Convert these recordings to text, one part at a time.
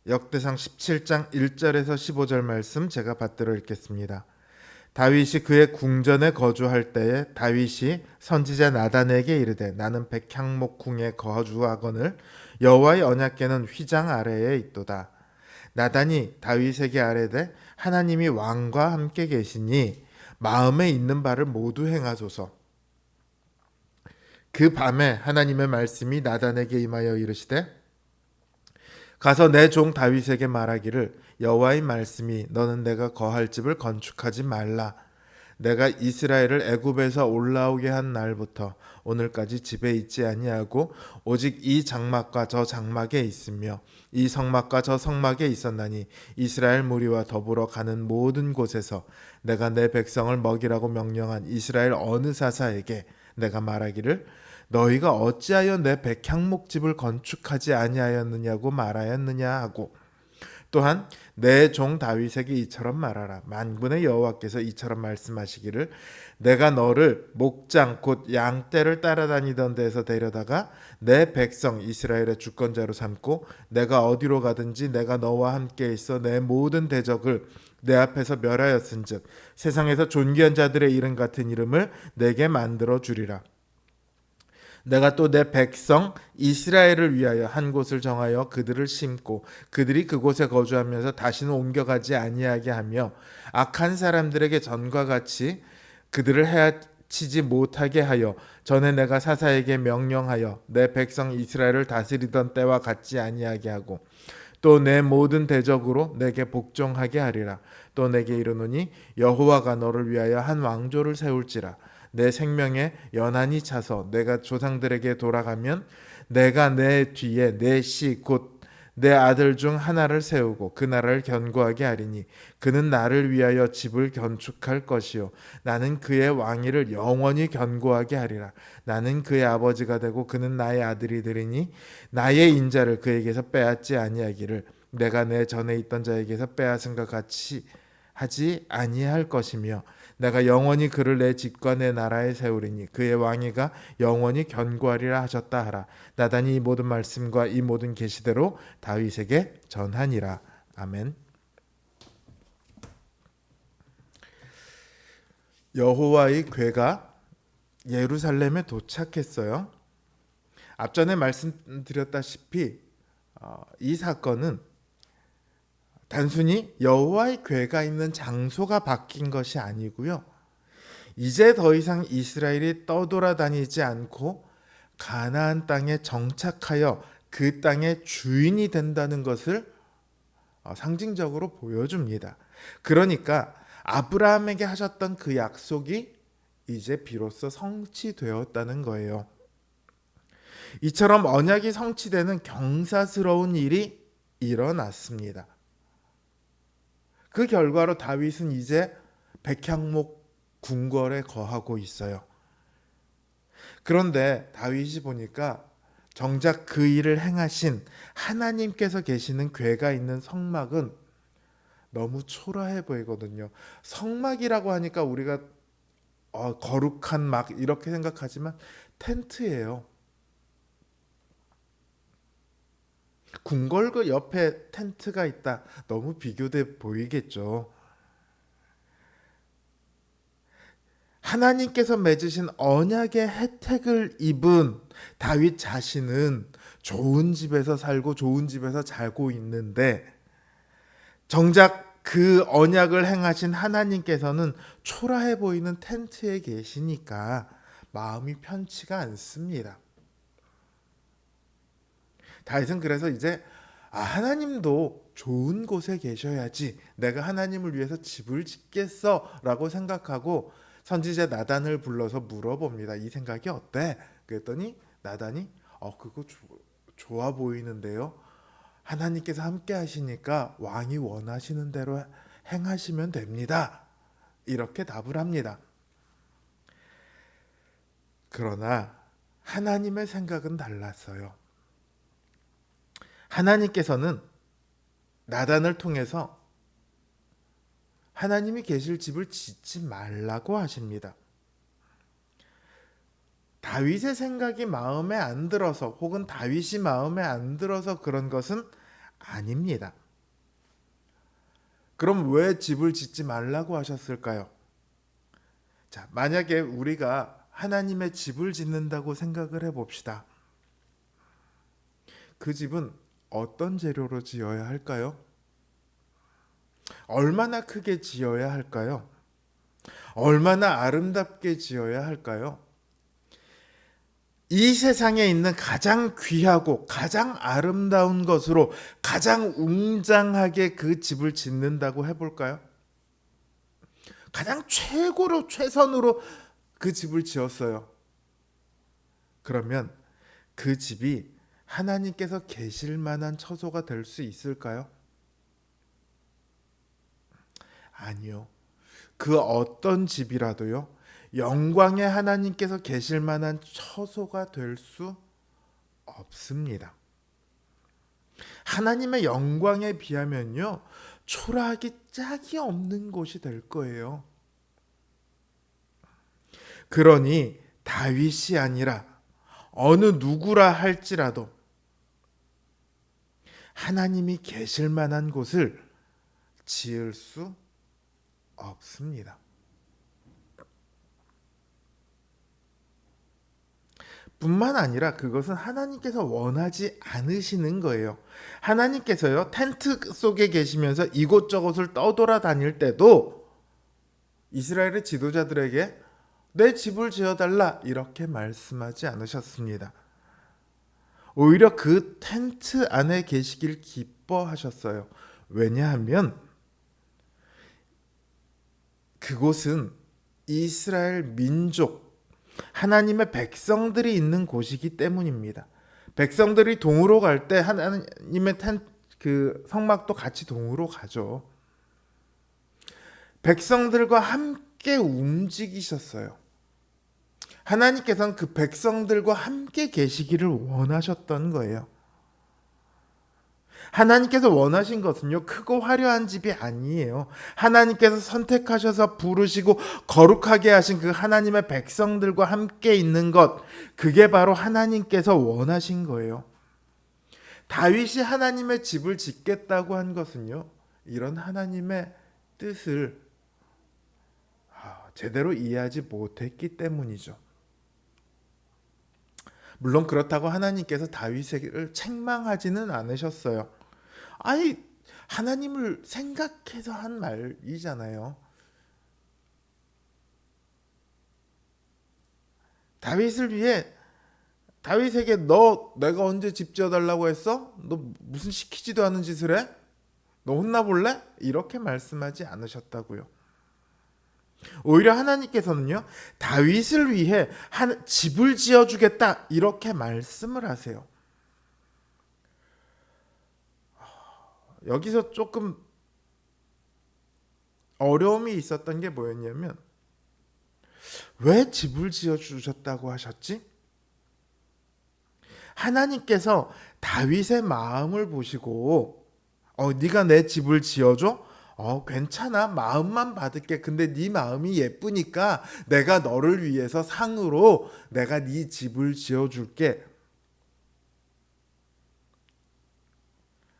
역대상 17장 1절에서 15절 말씀 제가 받들어 읽겠습니다. 다윗이 그의 궁전에 거주할 때에 다윗이 선지자 나단에게 이르되 나는 백향목 궁에 거주하거늘 여호와의 언약궤는 휘장 아래에 있도다. 나단이 다윗에게 아뢰되 하나님이 왕과 함께 계시니 마음에 있는 바를 모두 행하소서. 그 밤에 하나님의 말씀이 나단에게 임하여 이르시되 가서 내 종 다윗에게 말하기를 여호와의 말씀이 너는 내가 거할 집을 건축하지 말라. 내가 이스라엘을 애굽에서 올라오게 한 날부터 오늘까지 집에 있지 아니하고 오직 이 장막과 저 장막에 있으며 이 성막과 저 성막에 있었나니 이스라엘 무리와 더불어 가는 모든 곳에서 내가 내 백성을 먹이라고 명령한 이스라엘 어느 사사에게 내가 말하기를 너희가 어찌하여 내 백향목집을 건축하지 아니하였느냐고 말하였느냐 하고 또한 내 종 다윗에게 이처럼 말하라. 만군의 여호와께서 이처럼 말씀하시기를 내가 너를 목장 곧 양떼를 따라다니던 데에서 데려다가 내 백성 이스라엘의 주권자로 삼고 내가 어디로 가든지 내가 너와 함께 있어 내 모든 대적을 내 앞에서 멸하였은즉 세상에서 존귀한 자들의 이름 같은 이름을 내게 만들어 주리라. 내가 또 내 백성 이스라엘을 위하여 한 곳을 정하여 그들을 심고 그들이 그곳에 거주하면서 다시는 옮겨가지 아니하게 하며 악한 사람들에게 전과 같이 그들을 해치지 못하게 하여 전에 내가 사사에게 명령하여 내 백성 이스라엘을 다스리던 때와 같지 아니하게 하고 또 내 모든 대적으로 내게 복종하게 하리라. 또 내게 이르노니 여호와가 너를 위하여 한 왕조를 세울지라. 내 생명에 연한이 차서 내가 조상들에게 돌아가면 내가 내 뒤에 내 씨 곧 내 아들 중 하나를 세우고 그 나라를 견고하게 하리니 그는 나를 위하여 집을 건축할 것이요 나는 그의 왕위를 영원히 견고하게 하리라. 나는 그의 아버지가 되고 그는 나의 아들이 되리니 나의 인자를 그에게서 빼앗지 아니하기를 내가 내 전에 있던 자에게서 빼앗은 것 같이 하지 아니할 것이며 내가 영원히 그를 내 집과 내 나라에 세우리니 그의 왕위가 영원히 견고하리라 하셨다 하라. 나단이 이 모든 말씀과 이 모든 계시대로 다윗에게 전하니라. 아멘. 여호와의 궤가 예루살렘에 도착했어요. 앞전에 말씀드렸다시피 이 사건은 단순히 여호와의 궤가 있는 장소가 바뀐 것이 아니고요. 이제 더 이상 이스라엘이 떠돌아다니지 않고 가나안 땅에 정착하여 그 땅의 주인이 된다는 것을 상징적으로 보여줍니다. 그러니까 아브라함에게 하셨던 그 약속이 이제 비로소 성취되었다는 거예요. 이처럼 언약이 성취되는 경사스러운 일이 일어났습니다. 그 결과로 다윗은 이제 백향목 궁궐에 거하고 있어요. 그런데 다윗이 보니까 정작 그 일을 행하신 하나님께서 계시는 궤가 있는 성막은 너무 초라해 보이거든요. 성막이라고 하니까 우리가 거룩한 막 이렇게 생각하지만 텐트예요. 궁궐 그 옆에 텐트가 있다. 너무 비교돼 보이겠죠. 하나님께서 맺으신 언약의 혜택을 입은 다윗 자신은 좋은 집에서 살고 좋은 집에서 자고 있는데 정작 그 언약을 행하신 하나님께서는 초라해 보이는 텐트에 계시니까 마음이 편치가 않습니다. 다윗은 그래서 이제 하나님도 좋은 곳에 계셔야지 내가 하나님을 위해서 집을 짓겠어 라고 생각하고 선지자 나단을 불러서 물어봅니다. 이 생각이 어때? 그랬더니 나단이 그거 좋아 보이는데요. 하나님께서 함께 하시니까 왕이 원하시는 대로 행하시면 됩니다. 이렇게 답을 합니다. 그러나 하나님의 생각은 달랐어요. 하나님께서는 나단을 통해서 하나님이 계실 집을 짓지 말라고 하십니다. 다윗의 생각이 마음에 안 들어서 혹은 다윗이 마음에 안 들어서 그런 것은 아닙니다. 그럼 왜 집을 짓지 말라고 하셨을까요? 자, 만약에 우리가 하나님의 집을 짓는다고 생각을 해봅시다. 그 집은 어떤 재료로 지어야 할까요? 얼마나 크게 지어야 할까요? 얼마나 아름답게 지어야 할까요? 이 세상에 있는 가장 귀하고 가장 아름다운 것으로 가장 웅장하게 그 집을 짓는다고 해볼까요? 가장 최고로 최선으로 그 집을 지었어요. 그러면 그 집이 하나님께서 계실 만한 처소가 될 수 있을까요? 아니요. 그 어떤 집이라도요, 영광의 하나님께서 계실 만한 처소가 될 수 없습니다. 하나님의 영광에 비하면요, 초라하기 짝이 없는 곳이 될 거예요. 그러니 다윗이 아니라 어느 누구라 할지라도 하나님이 계실 만한 곳을 지을 수 없습니다. 뿐만 아니라 그것은 하나님께서 원하지 않으시는 거예요. 하나님께서요, 텐트 속에 계시면서 이곳저곳을 떠돌아다닐 때도 이스라엘의 지도자들에게 내 집을 지어달라 이렇게 말씀하지 않으셨습니다. 오히려 그 텐트 안에 계시길 기뻐하셨어요. 왜냐하면 그곳은 이스라엘 민족, 하나님의 백성들이 있는 곳이기 때문입니다. 백성들이 동으로 갈 때 하나님의 그 성막도 같이 동으로 가죠. 백성들과 함께 움직이셨어요. 하나님께서는 그 백성들과 함께 계시기를 원하셨던 거예요. 하나님께서 원하신 것은요, 크고 화려한 집이 아니에요. 하나님께서 선택하셔서 부르시고 거룩하게 하신 그 하나님의 백성들과 함께 있는 것, 그게 바로 하나님께서 원하신 거예요. 다윗이 하나님의 집을 짓겠다고 한 것은요, 이런 하나님의 뜻을 제대로 이해하지 못했기 때문이죠. 물론 그렇다고 하나님께서 다윗을 책망하지는 않으셨어요. 아니, 하나님을 생각해서 한 말이잖아요. 다윗을 위해 다윗에게 내가 언제 집 지어달라고 했어? 너 무슨 시키지도 않은 짓을 해? 너 혼나볼래? 이렇게 말씀하지 않으셨다고요. 오히려 하나님께서는요, 다윗을 위해 집을 지어주겠다 이렇게 말씀을 하세요. 여기서 조금 어려움이 있었던 게 뭐였냐면, 왜 집을 지어주셨다고 하셨지? 하나님께서 다윗의 마음을 보시고 네가 내 집을 지어줘? 괜찮아. 마음만 받을게. 근데 네 마음이 예쁘니까 내가 너를 위해서 상으로 내가 네 집을 지어줄게.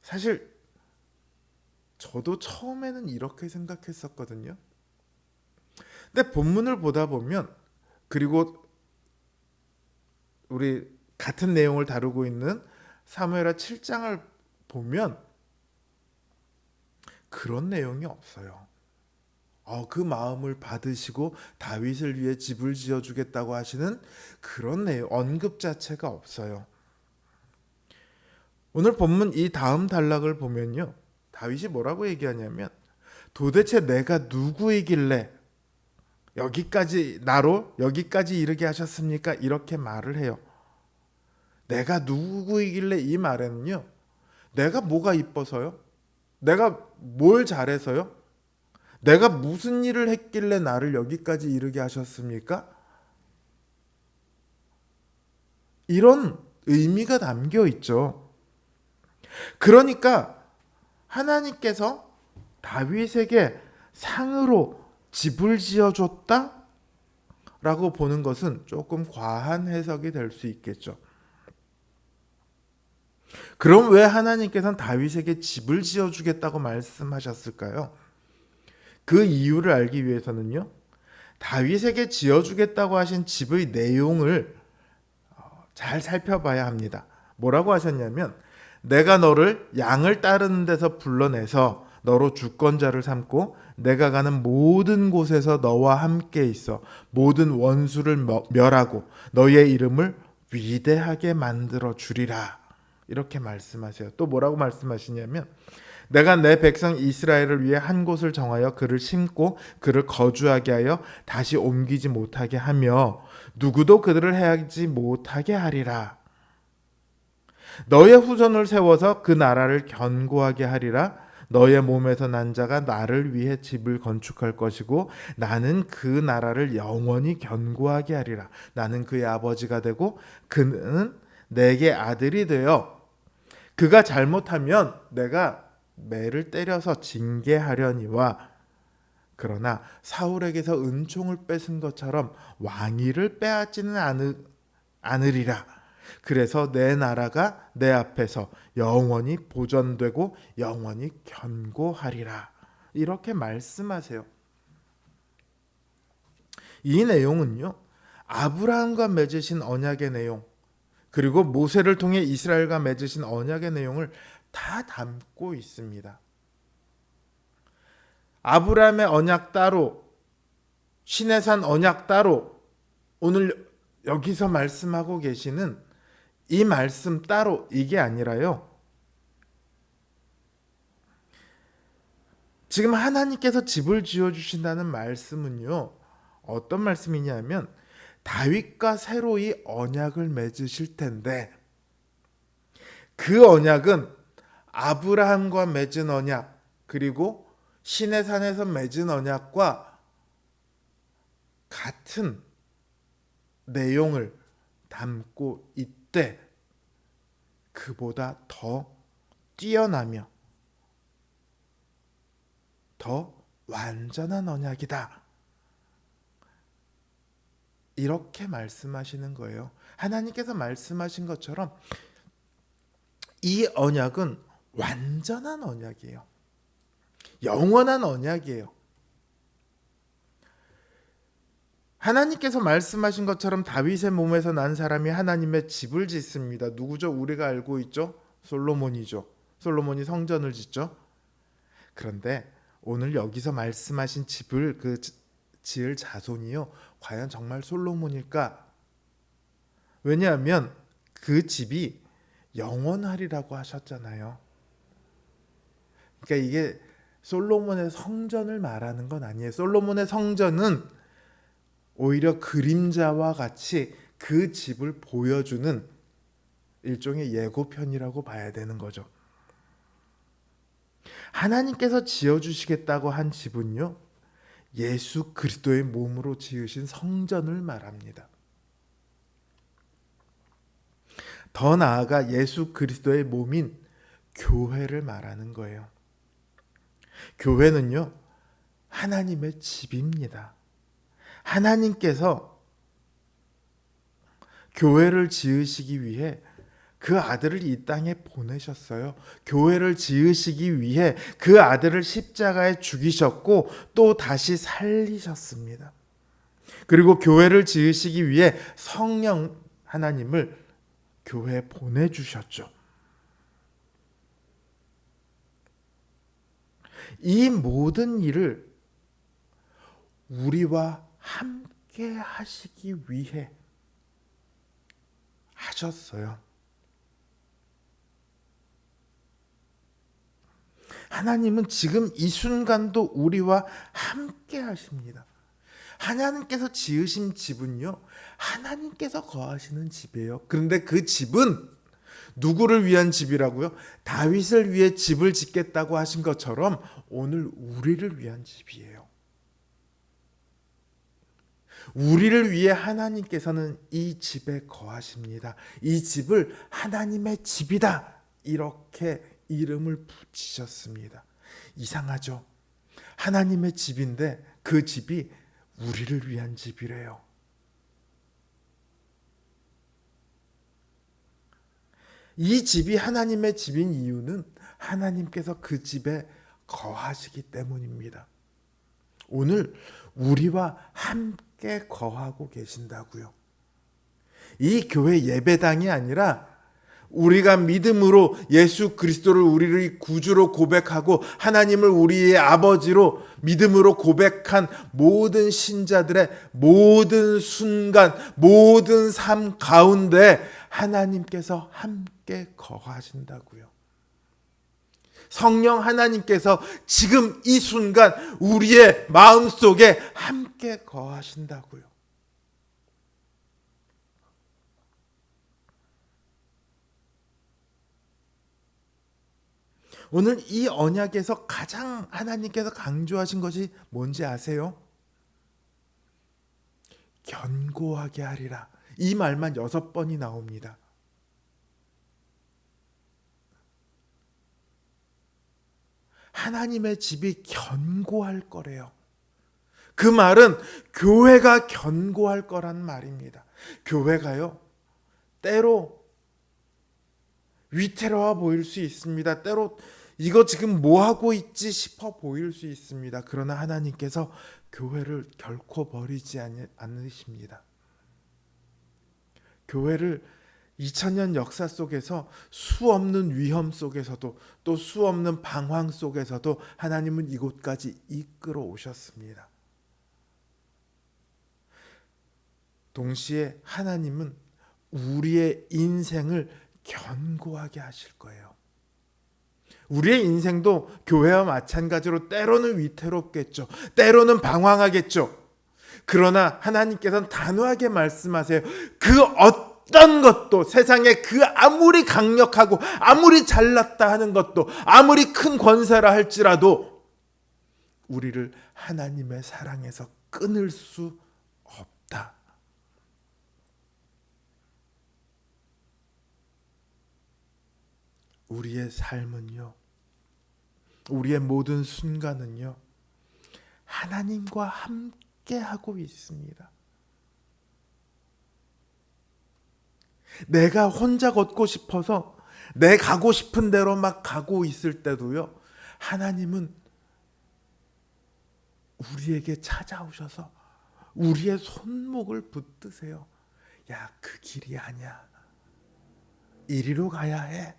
사실 저도 처음에는 이렇게 생각했었거든요. 근데 본문을 보다 보면, 그리고 우리 같은 내용을 다루고 있는 사무엘하 7장을 보면 그런 내용이 없어요. 그 마음을 받으시고 다윗을 위해 집을 지어주겠다고 하시는 그런 내용, 언급 자체가 없어요. 오늘 본문 이 다음 단락을 보면요, 다윗이 뭐라고 얘기하냐면, 도대체 내가 누구이길래 나로 여기까지 이르게 하셨습니까? 이렇게 말을 해요. 내가 누구이길래, 이 말에는요, 내가 뭐가 이뻐서요? 내가 뭘 잘해서요? 내가 무슨 일을 했길래 나를 여기까지 이르게 하셨습니까? 이런 의미가 담겨 있죠. 그러니까 하나님께서 다윗에게 상으로 집을 지어줬다? 라고 보는 것은 조금 과한 해석이 될 수 있겠죠. 그럼 왜 하나님께서는 다윗에게 집을 지어주겠다고 말씀하셨을까요? 그 이유를 알기 위해서는요, 다윗에게 지어주겠다고 하신 집의 내용을 잘 살펴봐야 합니다. 뭐라고 하셨냐면, 내가 너를 양을 따르는 데서 불러내서 너로 주권자를 삼고 내가 가는 모든 곳에서 너와 함께 있어 모든 원수를 멸하고 너의 이름을 위대하게 만들어 주리라. 이렇게 말씀하세요. 또 뭐라고 말씀하시냐면, 내가 내 백성 이스라엘을 위해 한 곳을 정하여 그를 심고 그를 거주하게 하여 다시 옮기지 못하게 하며 누구도 그들을 해하지 못하게 하리라. 너의 후손을 세워서 그 나라를 견고하게 하리라. 너의 몸에서 난 자가 나를 위해 집을 건축할 것이고 나는 그 나라를 영원히 견고하게 하리라. 나는 그의 아버지가 되고 그는 내게 아들이 되어 그가 잘못하면 내가 매를 때려서 징계하려니와 그러나 사울에게서 은총을 뺏은 것처럼 왕위를 빼앗지는 않으리라. 그래서 내 나라가 내 앞에서 영원히 보존되고 영원히 견고하리라. 이렇게 말씀하세요. 이 내용은요, 아브라함과 맺으신 언약의 내용, 그리고 모세를 통해 이스라엘과 맺으신 언약의 내용을 다 담고 있습니다. 아브라함의 언약 따로, 시내산 언약 따로, 오늘 여기서 말씀하고 계시는 이 말씀 따로, 이게 아니라요, 지금 하나님께서 집을 지어주신다는 말씀은요, 어떤 말씀이냐면 다윗과 새로이 언약을 맺으실 텐데, 그 언약은 아브라함과 맺은 언약, 그리고 시내산에서 맺은 언약과 같은 내용을 담고 있대. 그보다 더 뛰어나며 더 완전한 언약이다. 이렇게 말씀하시는 거예요. 하나님께서 말씀하신 것처럼 이 언약은 완전한 언약이에요. 영원한 언약이에요. 하나님께서 말씀하신 것처럼 다윗의 몸에서 난 사람이 하나님의 집을 짓습니다. 누구죠? 우리가 알고 있죠? 솔로몬이죠. 솔로몬이 성전을 짓죠. 그런데 오늘 여기서 말씀하신 집을 지을 자손이요, 과연 정말 솔로몬일까? 왜냐하면 그 집이 영원하리라고 하셨잖아요. 그러니까 이게 솔로몬의 성전을 말하는 건 아니에요. 솔로몬의 성전은 오히려 그림자와 같이 그 집을 보여주는 일종의 예고편이라고 봐야 되는 거죠. 하나님께서 지어주시겠다고 한 집은요, 예수 그리스도의 몸으로 지으신 성전을 말합니다. 더 나아가 예수 그리스도의 몸인 교회를 말하는 거예요. 교회는요, 하나님의 집입니다. 하나님께서 교회를 지으시기 위해 그 아들을 이 땅에 보내셨어요. 교회를 지으시기 위해 그 아들을 십자가에 죽이셨고 또 다시 살리셨습니다. 그리고 교회를 지으시기 위해 성령 하나님을 교회에 보내주셨죠. 이 모든 일을 우리와 함께 하시기 위해 하셨어요. 하나님은 지금 이 순간도 우리와 함께 하십니다. 하나님께서 지으신 집은요, 하나님께서 거하시는 집이에요. 그런데 그 집은 누구를 위한 집이라고요? 다윗을 위해 집을 짓겠다고 하신 것처럼 오늘 우리를 위한 집이에요. 우리를 위해 하나님께서는 이 집에 거하십니다. 이 집을 하나님의 집이다, 이렇게 이름을 붙이셨습니다. 이상하죠? 하나님의 집인데 그 집이 우리를 위한 집이래요. 이 집이 하나님의 집인 이유는 하나님께서 그 집에 거하시기 때문입니다. 오늘 우리와 함께 거하고 계신다고요. 이 교회 예배당이 아니라 우리가 믿음으로 예수 그리스도를 우리의 구주로 고백하고 하나님을 우리의 아버지로 믿음으로 고백한 모든 신자들의 모든 순간, 모든 삶 가운데 하나님께서 함께 거하신다고요. 성령 하나님께서 지금 이 순간 우리의 마음속에 함께 거하신다고요. 오늘 이 언약에서 가장 하나님께서 강조하신 것이 뭔지 아세요? 견고하게 하리라. 이 말만 6번이 나옵니다. 하나님의 집이 견고할 거래요. 그 말은 교회가 견고할 거란 말입니다. 교회가요, 때로 위태로워 보일 수 있습니다. 때로 이거 지금 뭐 하고 있지 싶어 보일 수 있습니다. 그러나 하나님께서 교회를 결코 버리지 않으십니다. 교회를 2000년 역사 속에서 수없는 위험 속에서도 또 수없는 방황 속에서도 하나님은 이곳까지 이끌어 오셨습니다. 동시에 하나님은 우리의 인생을 견고하게 하실 거예요. 우리의 인생도 교회와 마찬가지로 때로는 위태롭겠죠. 때로는 방황하겠죠. 그러나 하나님께서는 단호하게 말씀하세요. 그 어떤 것도 세상에 그 아무리 강력하고 아무리 잘났다 하는 것도 아무리 큰 권세라 할지라도 우리를 하나님의 사랑에서 끊을 수 없다. 우리의 삶은요, 우리의 모든 순간은요, 하나님과 함께 하고 있습니다. 내가 혼자 걷고 싶어서 내 가고 싶은 대로 막 가고 있을 때도요, 하나님은 우리에게 찾아오셔서 우리의 손목을 붙드세요. 야, 그 길이 아니야. 이리로 가야 해.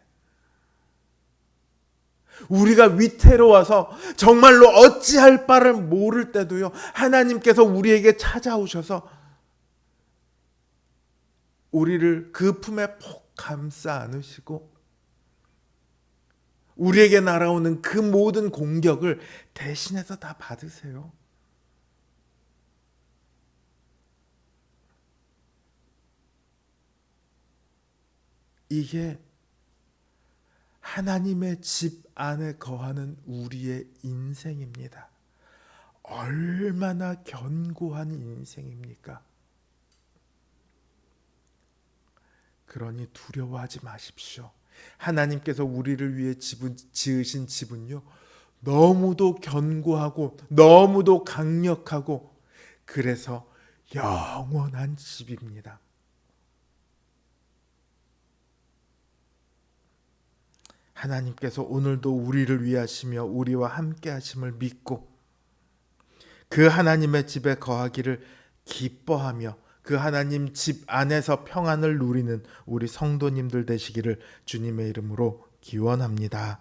우리가 위태로워서 정말로 어찌할 바를 모를 때도요, 하나님께서 우리에게 찾아오셔서 우리를 그 품에 푹 감싸 안으시고 우리에게 날아오는 그 모든 공격을 대신해서 다 받으세요. 이게 하나님의 집 안에 거하는 우리의 인생입니다. 얼마나 견고한 인생입니까? 그러니 두려워하지 마십시오. 하나님께서 우리를 위해 지으신 집은요, 너무도 견고하고 너무도 강력하고 그래서 영원한 집입니다. 하나님께서 오늘도 우리를 위하시며 우리와 함께 하심을 믿고 그 하나님의 집에 거하기를 기뻐하며 그 하나님 집 안에서 평안을 누리는 우리 성도님들 되시기를 주님의 이름으로 기원합니다.